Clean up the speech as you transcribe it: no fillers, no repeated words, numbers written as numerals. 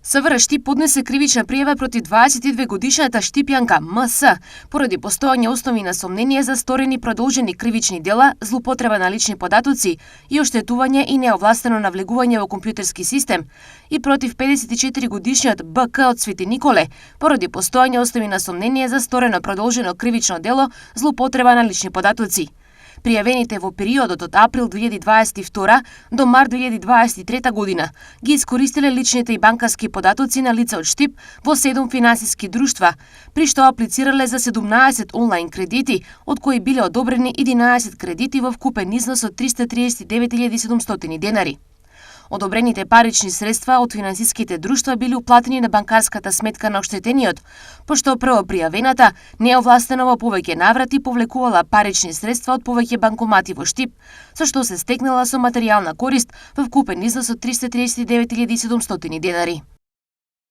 СВР Штип поднесе кривична пријава против 22-годишната Штипјанка МС поради постојање основи на сомнение за сторени продолжени кривични дела, злоупотреба на лични податоци и оштетување и неовластено навлегување во компјутерски систем, и против 54-годишниот БК од Свети Николе поради постојање основи на сомнение за сторено продолжено кривично дело, злоупотреба на лични податоци. Пријавените во периодот од април 2022 до март 2023 година ги искористиле личните и банкарски податоци на лица од Штип во 7 финансиски друштва, при што аплицирале за 17 онлайн кредити, од кои биле одобрени 11 кредити во вкупен износ од 339.700 денари. Одобрените парични средства од финансиските друштва били уплатени на банкарската сметка на оштетениот, пошто првопријавената неовластено во повеќе наврати повлекувала парични средства од повеќе банкомати во Штип, со што се стекнала со материјална корист во вкупен износ од 339.700 денари.